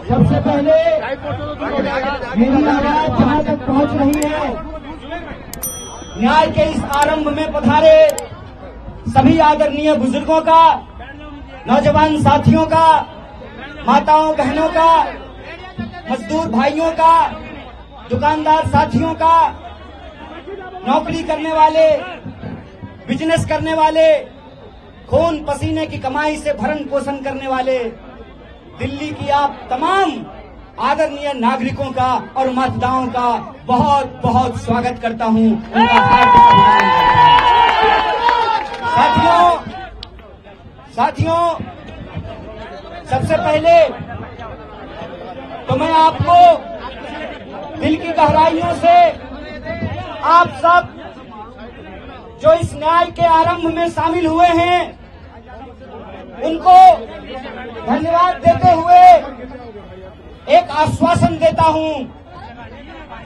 सबसे पहले मेरी आवाज जहां तक पहुंच रही है, न्याय के इस आरंभ में पधारे सभी आदरणीय बुजुर्गों का, नौजवान साथियों का, माताओं बहनों का, मजदूर भाइयों का, दुकानदार साथियों का, नौकरी करने वाले, बिजनेस करने वाले, खून पसीने की कमाई से भरण पोषण करने वाले दिल्ली की आप तमाम आदरणीय नागरिकों का और मतदाताओं का बहुत बहुत स्वागत करता हूं। उनका हार्दिक अभिनंदन। साथियों, सबसे पहले तो मैं आपको दिल की गहराइयों से आप सब जो इस न्याय के आरंभ में शामिल हुए हैं उनको धन्यवाद देते हुए एक आश्वासन देता हूं।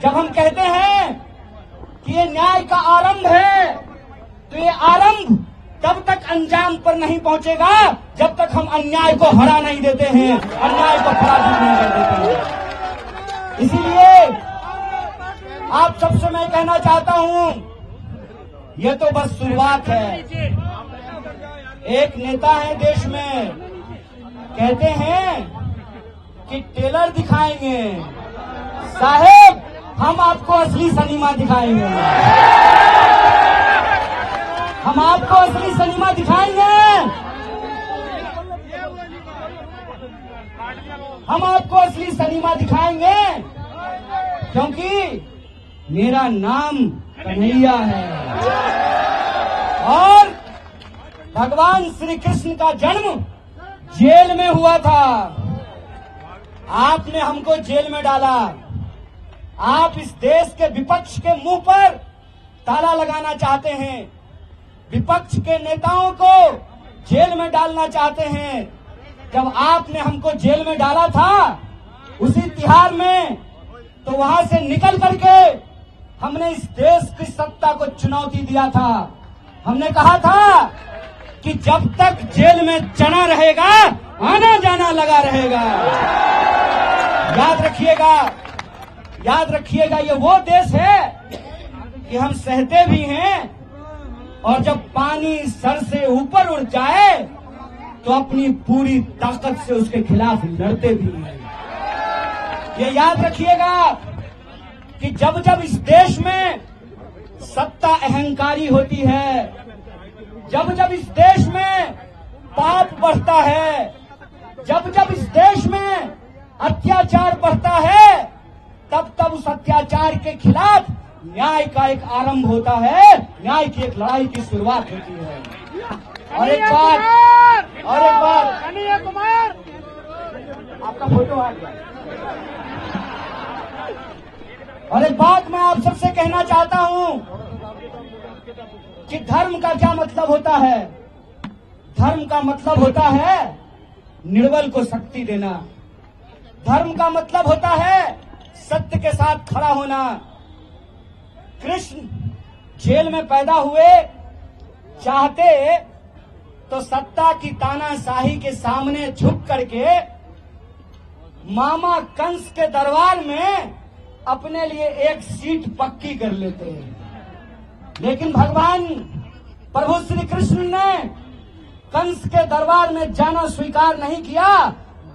जब हम कहते हैं कि ये न्याय का आरंभ है, तो ये आरंभ तब तक अंजाम पर नहीं पहुंचेगा जब तक हम अन्याय को हरा नहीं देते हैं, अन्याय को पराजित नहीं कर देते हैं। इसीलिए आप सबसे मैं कहना चाहता हूं, ये तो बस शुरुआत है। एक नेता है देश में, कहते हैं कि टेलर दिखाएंगे, साहेब हम आपको असली सिनेमा दिखाएंगे, हम आपको असली सिनेमा दिखाएंगे, हम आपको असली सिनेमा दिखाएंगे, क्योंकि मेरा नाम कन्हैया है और भगवान श्री कृष्ण का जन्म जेल में हुआ था। आपने हमको जेल में डाला। आप इस देश के विपक्ष के मुंह पर ताला लगाना चाहते हैं, विपक्ष के नेताओं को जेल में डालना चाहते हैं। जब आपने हमको जेल में डाला था उसी तिहार में, तो वहां से निकल करके हमने इस देश की सत्ता को चुनौती दिया था। हमने कहा था कि जब तक जेल में चना रहेगा आना जाना लगा रहेगा। याद रखिएगा, ये वो देश है कि हम सहते भी हैं और जब पानी सर से ऊपर उड़ जाए तो अपनी पूरी ताकत से उसके खिलाफ लड़ते भी हैं। ये याद रखिएगा कि जब जब इस देश में सत्ता अहंकारी होती है, जब जब इस देश में पाप बढ़ता है, जब जब इस देश में अत्याचार बढ़ता है, तब तब उस अत्याचार के खिलाफ न्याय का एक आरंभ होता है, न्याय की एक लड़ाई की शुरुआत होती है। और एक बार कन्हैया कुमार आपका फोटो आ गया। और एक बात मैं आप सबसे कहना चाहता हूं कि धर्म का क्या मतलब होता है। धर्म का मतलब होता है निर्बल को शक्ति देना। धर्म का मतलब होता है सत्य के साथ खड़ा होना। कृष्ण जेल में पैदा हुए, चाहते तो सत्ता की तानाशाही के सामने झुक करके मामा कंस के दरबार में अपने लिए एक सीट पक्की कर लेते हैं। लेकिन भगवान प्रभु श्री कृष्ण ने कंस के दरबार में जाना स्वीकार नहीं किया,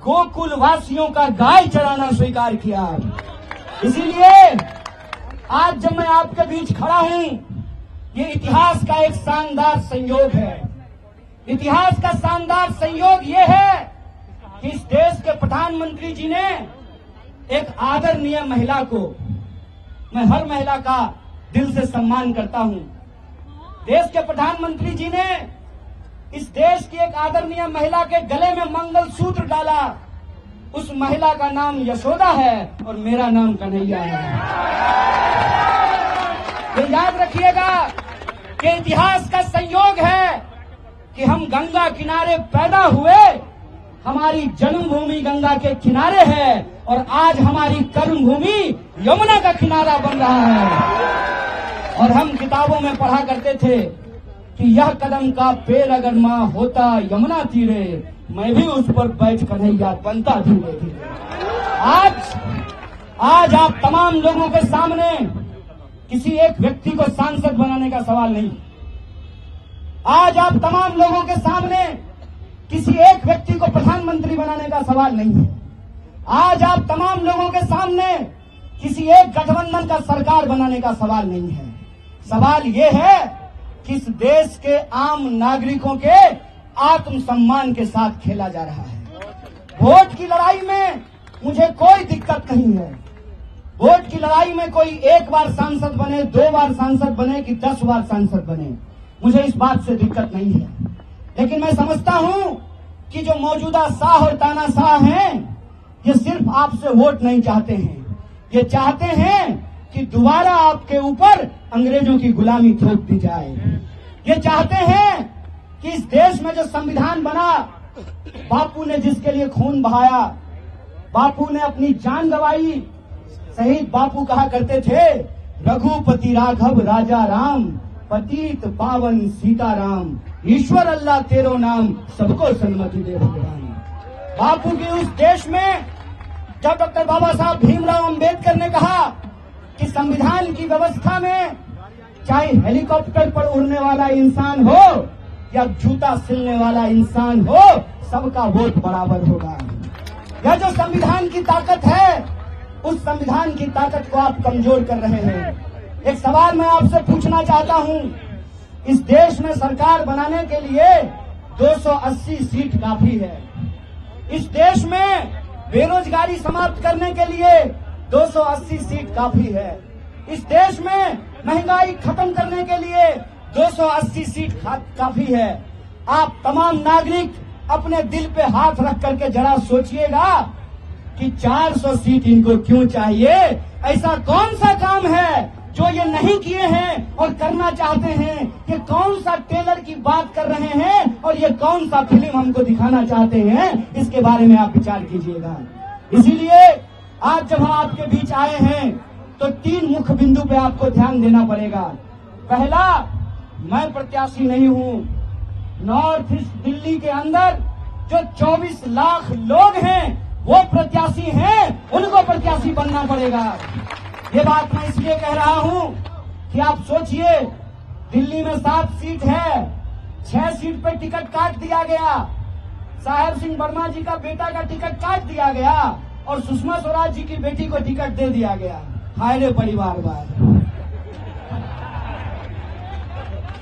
गोकुल वासियों का गाय चराना स्वीकार किया। इसीलिए आज जब मैं आपके बीच खड़ा हूं, ये इतिहास का एक शानदार संयोग है। इतिहास का शानदार संयोग ये है कि इस देश के प्रधानमंत्री जी ने एक आदरणीय महिला को, मैं हर महिला का दिल से सम्मान करता हूं, देश के प्रधानमंत्री जी ने इस देश की एक आदरणीय महिला के गले में मंगलसूत्र डाला। उस महिला का नाम यशोदा है और मेरा नाम कन्हैया है। ये याद रखिएगा कि इतिहास का संयोग है कि हम गंगा किनारे पैदा हुए, हमारी जन्मभूमि गंगा के किनारे है और आज हमारी कर्मभूमि यमुना का किनारा बन रहा है। और हम किताबों में पढ़ा करते थे कि यह कदम का पेड़ अगर माँ होता यमुना तीरे, मैं भी उस पर बैठ कन्हैया बनता धीरे धीरे। आज आप तमाम लोगों के सामने किसी एक व्यक्ति को सांसद बनाने का सवाल नहीं। आज आप तमाम लोगों के सामने किसी एक व्यक्ति को प्रधानमंत्री बनाने का सवाल नहीं है। आज आप तमाम लोगों के सामने किसी एक गठबंधन का सरकार बनाने का सवाल नहीं है। सवाल ये है कि इस देश के आम नागरिकों के आत्मसम्मान के साथ खेला जा रहा है। वोट की लड़ाई में मुझे कोई दिक्कत नहीं है। वोट की लड़ाई में कोई एक बार सांसद बने, 2 बार सांसद बने कि 10 बार सांसद बने, मुझे इस बात से दिक्कत नहीं है। लेकिन मैं समझता हूं कि जो मौजूदा शाह और तानाशाह हैं, ये सिर्फ आपसे वोट नहीं चाहते हैं, ये चाहते हैं कि दोबारा आपके ऊपर अंग्रेजों की गुलामी थोप दी जाए। ये चाहते हैं कि इस देश में जो संविधान बना, बापू ने जिसके लिए खून बहाया, बापू ने अपनी जान गंवाई, शहीद बापू कहा करते थे, रघुपति राघव राजा राम, पतित पावन सीताराम, ईश्वर अल्लाह तेरो नाम, सबको सन्मति दे भगवान। बापू के उस देश में जब डॉक्टर बाबा साहब भीमराव अंबेडकर ने कहा कि संविधान की व्यवस्था में चाहे हेलीकॉप्टर पर उड़ने वाला इंसान हो या जूता सिलने वाला इंसान हो, सबका वोट बराबर होगा। यह जो संविधान की ताकत है, उस संविधान की ताकत को आप कमजोर कर रहे हैं। एक सवाल मैं आपसे पूछना चाहता हूं, इस देश में सरकार बनाने के लिए 280 सीट काफी है। इस देश में बेरोजगारी समाप्त करने के लिए 280 सीट काफी है। इस देश में महंगाई खत्म करने के लिए 280 सीट काफी है। आप तमाम नागरिक अपने दिल पे हाथ रख करके जरा सोचिएगा कि 400 सीट इनको क्यों चाहिए। ऐसा कौन सा काम है जो ये नहीं किए हैं और करना चाहते हैं? ये कौन सा टेलर की बात कर रहे हैं और ये कौन सा फिल्म हमको दिखाना चाहते हैं? इसके बारे में आप विचार कीजिएगा। इसीलिए आज जब हम आपके बीच आए हैं तो 3 मुख्य बिंदु पे आपको ध्यान देना पड़ेगा। पहला, मैं प्रत्याशी नहीं हूं। नॉर्थ ईस्ट दिल्ली के अंदर जो 24 लाख लोग हैं वो प्रत्याशी हैं, उनको प्रत्याशी बनना पड़ेगा। ये बात मैं इसलिए कह रहा हूं कि आप सोचिए, दिल्ली में 7 सीट है, 6 सीट पे टिकट काट दिया गया। साहेब सिंह वर्मा जी का बेटा का टिकट काट दिया गया और सुषमा स्वराज जी की बेटी को टिकट दे दिया गया। हाय रे परिवारवाद।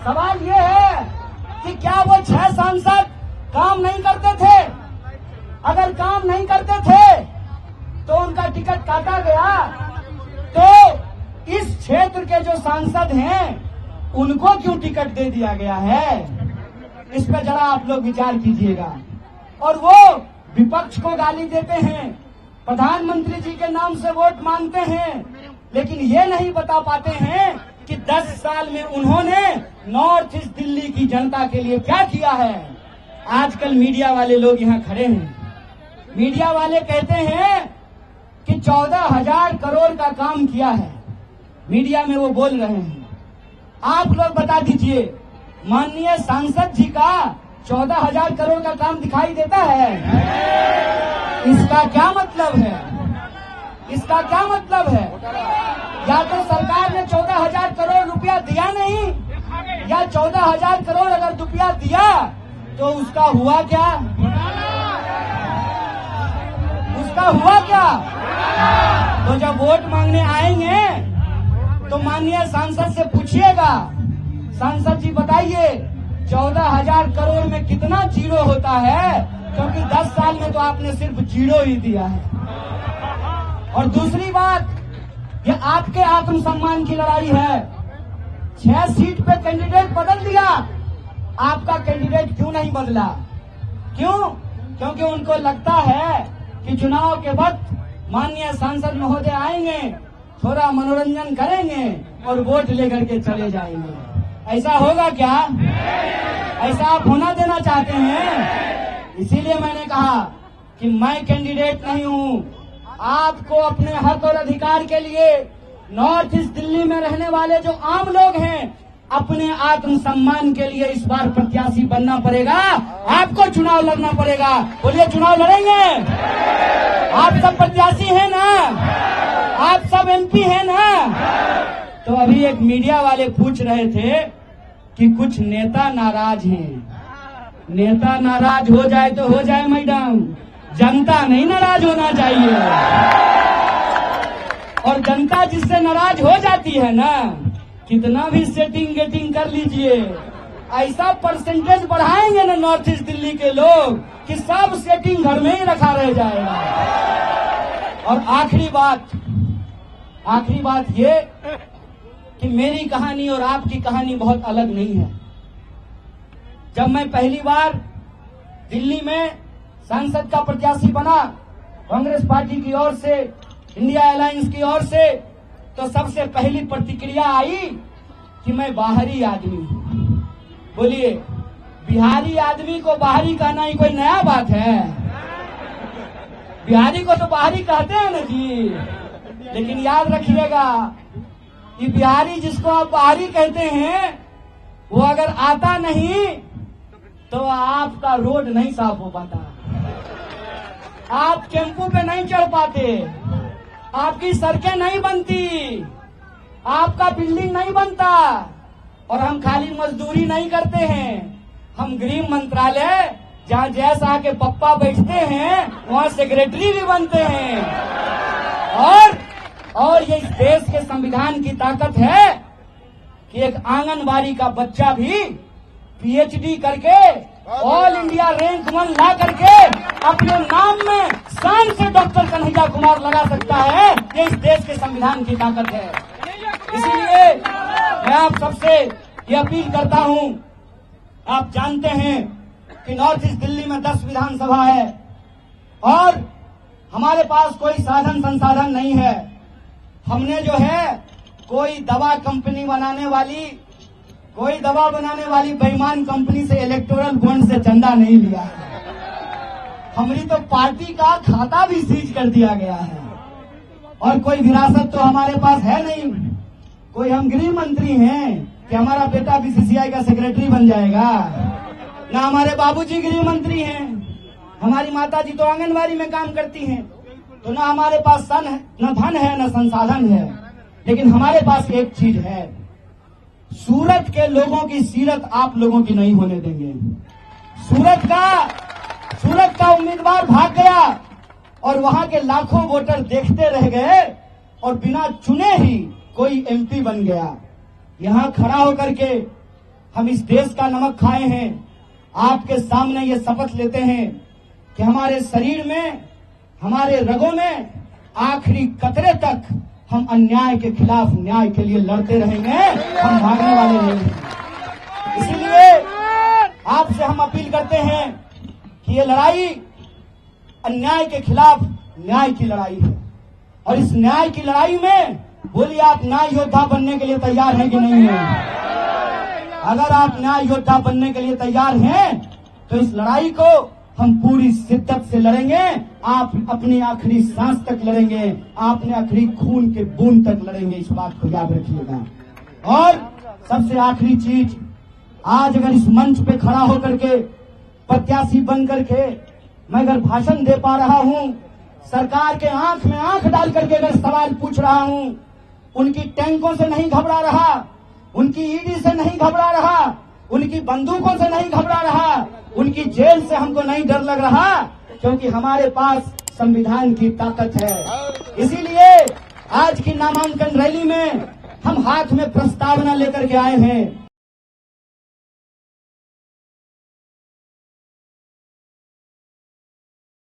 सवाल ये है कि क्या वो 6 सांसद काम नहीं करते थे? अगर काम नहीं करते थे तो उनका टिकट काटा गया, तो इस क्षेत्र के जो सांसद हैं उनको क्यों टिकट दे दिया गया है? इस पर जरा आप लोग विचार कीजिएगा। और वो विपक्ष को गाली देते हैं, प्रधानमंत्री जी के नाम से वोट मांगते हैं, लेकिन ये नहीं बता पाते हैं कि 10 साल में उन्होंने नॉर्थ ईस्ट दिल्ली की जनता के लिए क्या किया है। आजकल मीडिया वाले लोग यहाँ खड़े हैं, मीडिया वाले कहते हैं कि 14,000 करोड़ का काम किया है। मीडिया में वो बोल रहे हैं। आप लोग बता दीजिए, माननीय सांसद जी का 14,000 करोड़ का काम दिखाई देता है? इसका क्या मतलब है? इसका क्या मतलब है? या तो सरकार ने 14,000 करोड़ रुपया दिया नहीं, या 14,000 करोड़ अगर रुपया दिया तो उसका हुआ क्या? उसका हुआ क्या? तो जब वोट मांगने आएंगे तो माननीय सांसद से पूछिएगा, सांसद जी बताइए 14,000 करोड़ में कितना जीरो होता है? क्योंकि 10 साल में तो आपने सिर्फ जीरो ही दिया है। और दूसरी बात, ये आपके आत्मसम्मान की लड़ाई है। 6 सीट पे कैंडिडेट बदल दिया, आपका कैंडिडेट क्यों नहीं बदला? क्यों? क्योंकि उनको लगता है कि चुनाव के वक्त माननीय सांसद महोदय आएंगे, थोड़ा मनोरंजन करेंगे और वोट लेकर के चले जाएंगे। ऐसा होगा क्या? ऐसा आप होना देना चाहते हैं? इसीलिए मैंने कहा कि मैं कैंडिडेट नहीं हूं। आपको अपने हक और अधिकार के लिए नॉर्थ ईस्ट दिल्ली में रहने वाले जो आम लोग हैं, अपने आत्मसम्मान के लिए इस बार प्रत्याशी बनना पड़ेगा। आपको चुनाव लड़ना पड़ेगा। बोलिए, चुनाव लड़ेंगे? आप सब प्रत्याशी हैं ना? आप सब एमपी हैं ना? तो अभी एक मीडिया वाले पूछ रहे थे कि कुछ नेता नाराज हैं। नेता नाराज हो जाए तो हो जाए मैडम, जनता नहीं नाराज होना चाहिए। और जनता जिससे नाराज हो जाती है ना, कितना भी सेटिंग गेटिंग कर लीजिए, ऐसा परसेंटेज बढ़ाएंगे ना नॉर्थ ईस्ट दिल्ली के लोग कि सब सेटिंग घर में ही रखा रह जाएगा। और आखिरी बात ये कि मेरी कहानी और आपकी कहानी बहुत अलग नहीं है। जब मैं पहली बार दिल्ली में सांसद का प्रत्याशी बना कांग्रेस पार्टी की ओर से, इंडिया अलायंस की ओर से, तो सबसे पहली प्रतिक्रिया आई कि मैं बाहरी आदमी हूं। बोलिए, बिहारी आदमी को बाहरी कहना ही कोई नया बात है? बिहारी को तो बाहरी कहते हैं ना जी। लेकिन याद रखिएगा कि बिहारी जिसको आप बाहरी कहते हैं, वो अगर आता नहीं तो आपका रोड नहीं साफ हो पाता, आप टेम्पू पे नहीं चढ़ पाते, आपकी सड़कें नहीं बनती, आपका बिल्डिंग नहीं बनता। और हम खाली मजदूरी नहीं करते हैं, हम गृह मंत्रालय जहाँ जय शाह के पप्पा बैठते हैं वहाँ सेक्रेटरी भी बनते हैं। और ये इस देश के संविधान की ताकत है कि एक आंगनबाड़ी का बच्चा भी पीएचडी करके ऑल इंडिया रैंक 1 ला करके अपने नाम में शान से डॉक्टर कन्हैया कुमार लगा सकता है। ये इस देश के संविधान की ताकत है। इसीलिए मैं आप सबसे ये अपील करता हूं, आप जानते हैं कि नॉर्थ ईस्ट दिल्ली में 10 विधानसभा है और हमारे पास कोई साधन संसाधन नहीं है। हमने जो है कोई दवा बनाने वाली बेईमान कंपनी से इलेक्टोरल बॉन्ड से चंदा नहीं लिया है। हमारी तो पार्टी का खाता भी सीज कर दिया गया है और कोई विरासत तो हमारे पास है नहीं। कोई हम गृह मंत्री हैं कि हमारा बेटा बीसीसीआई का सेक्रेटरी बन जाएगा? ना हमारे बाबूजी गृह मंत्री हैं, हमारी माताजी तो आंगनबाड़ी में काम करती हैं। तो ना हमारे पास न धन है न संसाधन है, लेकिन हमारे पास एक चीज है, सूरत के लोगों की सीरत आप लोगों की नहीं होने देंगे। सूरत का उम्मीदवार भाग गया और वहां के लाखों वोटर देखते रह गए और बिना चुने ही कोई एमपी बन गया। यहां खड़ा होकर के हम इस देश का नमक खाए हैं। आपके सामने ये शपथ लेते हैं कि हमारे शरीर में, हमारे रगों में आखिरी कतरे तक हम अन्याय के खिलाफ न्याय के लिए लड़ते रहेंगे, हम भागने वाले नहीं हैं। इसीलिए आपसे हम अपील करते हैं कि ये लड़ाई अन्याय के खिलाफ न्याय की लड़ाई है और इस न्याय की लड़ाई में बोलिए, आप न्याय योद्धा बनने के लिए तैयार हैं कि नहीं है? अगर आप न्याय योद्धा बनने के लिए तैयार हैं तो इस लड़ाई को हम पूरी शिद्दत से लड़ेंगे। आप अपनी आखिरी सांस तक लड़ेंगे, आपने आखिरी खून के बूंद तक लड़ेंगे, इस बात को याद रखिएगा। और सबसे आखिरी चीज, आज अगर इस मंच पे खड़ा होकर के प्रत्याशी बन करके मैं अगर भाषण दे पा रहा हूं, सरकार के आंख में आंख डाल करके अगर सवाल पूछ रहा हूं, उनकी टैंकों से नहीं घबरा रहा, उनकी ईडी से नहीं घबरा रहा, उनकी बंदूकों से नहीं घबरा रहा, उनकी जेल से हमको नहीं डर लग रहा, क्योंकि हमारे पास संविधान की ताकत है। इसीलिए आज की नामांकन रैली में हम हाथ में प्रस्तावना लेकर के आए हैं